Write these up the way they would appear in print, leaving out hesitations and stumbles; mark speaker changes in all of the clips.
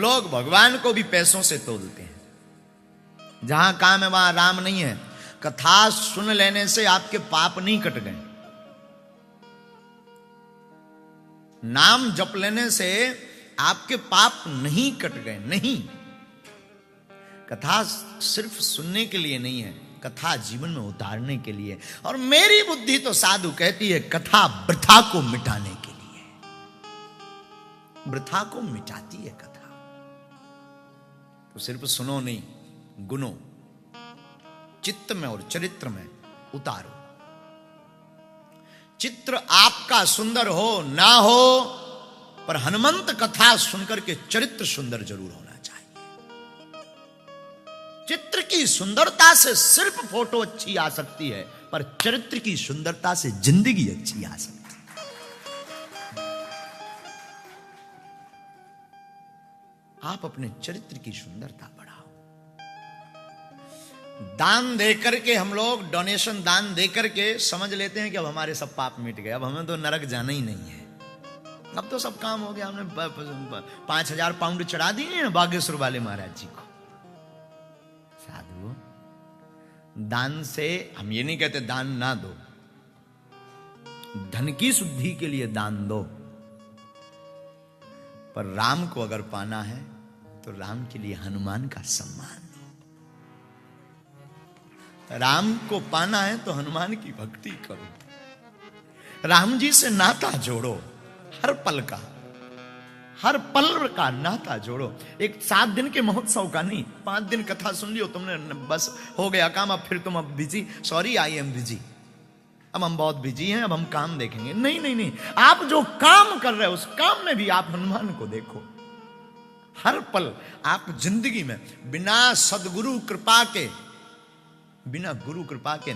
Speaker 1: लोग भगवान को भी पैसों से तोलते हैं। जहां काम है वहां राम नहीं है। कथा सुन लेने से आपके पाप नहीं कट गए, नाम जप लेने से आपके पाप नहीं कट गए, नहीं। कथा सिर्फ सुनने के लिए नहीं है, कथा जीवन में उतारने के लिए। और मेरी बुद्धि तो साधु कहती है कथा वृथा को मिटाने के लिए, वृथा को मिटाती है कथा। तो सिर्फ सुनो नहीं, गुनो, चित्त में और चरित्र में उतारो। चित्र आपका सुंदर हो ना हो, पर हनुमंत कथा सुनकर के चरित्र सुंदर जरूर होना चाहिए। चित्र की सुंदरता से सिर्फ फोटो अच्छी आ सकती है, पर चरित्र की सुंदरता से जिंदगी अच्छी आ सकती है। आप अपने चरित्र की सुंदरता बढ़ाओ। दान देकर के हम लोग, डोनेशन दान देकर के समझ लेते हैं कि अब हमारे सब पाप मिट गए, अब हमें तो नरक जाना ही नहीं है, अब तो सब काम हो गया। हमने 5,000 पाउंड चढ़ा दिए हैं बागेश्वर वाले महाराज जी को। साधु, दान से हम ये नहीं कहते दान ना दो, धन की शुद्धि के लिए दान दो, पर राम को अगर पाना है तो राम के लिए हनुमान का सम्मान दो। राम को पाना है तो हनुमान की भक्ति करो, राम जी से नाता जोड़ो, हर पल का, हर पल का नाता जोड़ो। एक 7 दिन के महोत्सव का नहीं, 5 दिन कथा सुन लियो तुमने, बस हो गया काम, अब फिर तुम अब busy, sorry I am busy, अब हम बहुत बिजी हैं, अब हम काम देखेंगे। नहीं नहीं नहीं, आप जो काम कर रहे हो उस काम में भी आप हनुमान को देखो। हर पल आप जिंदगी में बिना सदगुरु कृपा के, बिना गुरु कृपा के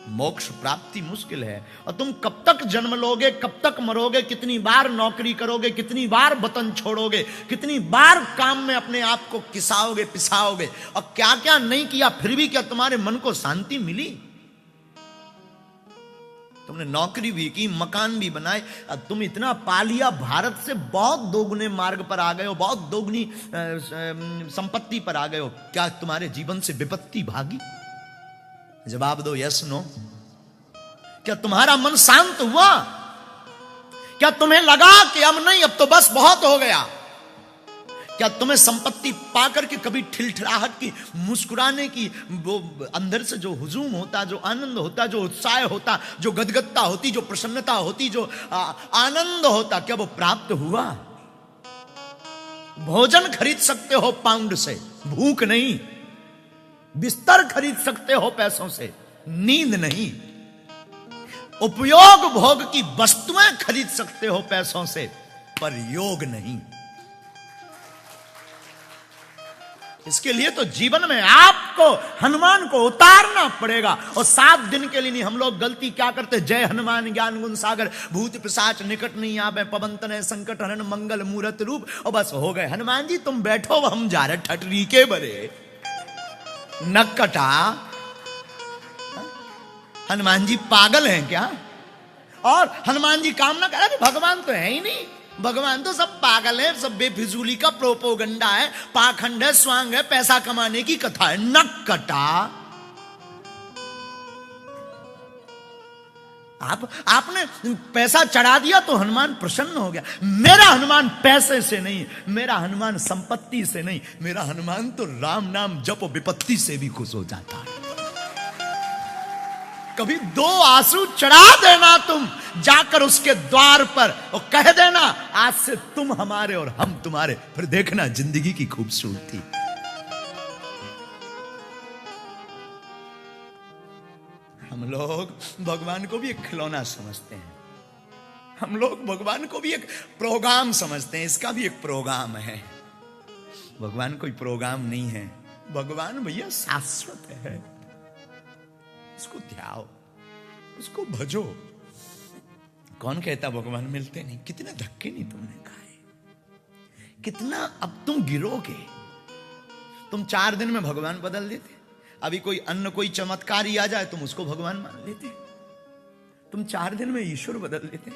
Speaker 1: मोक्ष प्राप्ति मुश्किल है। और तुम कब तक जन्म लोगे, कब तक मरोगे, कितनी बार नौकरी करोगे, कितनी बार वतन छोड़ोगे, कितनी बार काम में अपने आप को किसाओगे पिसाओगे, और क्या क्या नहीं किया, फिर भी क्या तुम्हारे मन को शांति मिली? तुमने नौकरी भी की, मकान भी बनाए, तुम इतना पा लिया, भारत से बहुत दोगुने मार्ग पर आ गए हो, बहुत दोगुनी संपत्ति पर आ गए हो, क्या तुम्हारे जीवन से विपत्ति भागी? जवाब दो, यस नो। क्या तुम्हारा मन शांत हुआ? क्या तुम्हें लगा कि अब नहीं, अब तो बस बहुत हो गया? क्या तुम्हें संपत्ति पाकर के कभी ठिलठिलाहट की, मुस्कुराने की, वो अंदर से जो हुजूम होता, जो आनंद होता, जो उत्साह होता, जो गदगदता होती, जो प्रसन्नता होती, जो आनंद होता, क्या वो प्राप्त हुआ? भोजन खरीद सकते हो पाउंड से, भूख नहीं। बिस्तर खरीद सकते हो पैसों से, नींद नहीं। उपयोग भोग की वस्तुएं खरीद सकते हो पैसों से, पर योग नहीं। इसके लिए तो जीवन में आपको हनुमान को उतारना पड़ेगा। और 7 दिन के लिए नहीं, हम लोग गलती क्या करते, जय हनुमान ज्ञान गुण सागर, भूत पिशाच निकट नहीं आवे, पवन तनय संकट हरन मंगल मूरत रूप, और बस हो गए। हनुमान जी तुम बैठो, हम जा रहे ठटरी के बरे नक्कटा। हनुमान जी पागल हैं क्या? और हनुमान जी कामना कर रहे, भगवान तो है ही नहीं, भगवान तो सब पागल है, सब बेफिजूली का प्रोपोगंडा है, पाखंड है, स्वांग है, पैसा कमाने की कथा है। नक्कटा। आपने पैसा चढ़ा दिया तो हनुमान प्रसन्न हो गया। मेरा हनुमान पैसे से नहीं, मेरा हनुमान संपत्ति से नहीं, मेरा हनुमान तो राम नाम जप विपत्ति से भी खुश हो जाता है। कभी 2 आंसू चढ़ा देना तुम जाकर उसके द्वार पर, और कह देना आज से तुम हमारे और हम तुम्हारे, फिर देखना जिंदगी की खूबसूरती। हम लोग भगवान को भी एक खिलौना समझते हैं, हम लोग भगवान को भी एक प्रोग्राम समझते हैं, इसका भी एक प्रोग्राम है। भगवान कोई प्रोग्राम नहीं है, भगवान भैया शाश्वत है। उसको ध्याओ, उसको भजो। कौन कहता भगवान मिलते नहीं? कितने धक्के नहीं तुमने खाए, कितना अब तुम गिरोगे। तुम 4 दिन में भगवान बदल देते। अभी कोई अन्य कोई चमत्कार ही आ जाए तुम उसको भगवान मान लेते। तुम 4 दिन में ईश्वर बदल लेते।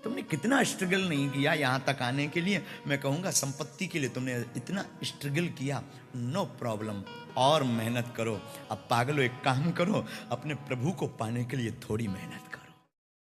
Speaker 1: तुमने कितना स्ट्रगल नहीं किया यहां तक आने के लिए। मैं कहूंगा संपत्ति के लिए तुमने इतना स्ट्रगल किया, नो प्रॉब्लम, और मेहनत करो। अब पागलो एक काम करो, अपने प्रभु को पाने के लिए थोड़ी मेहनत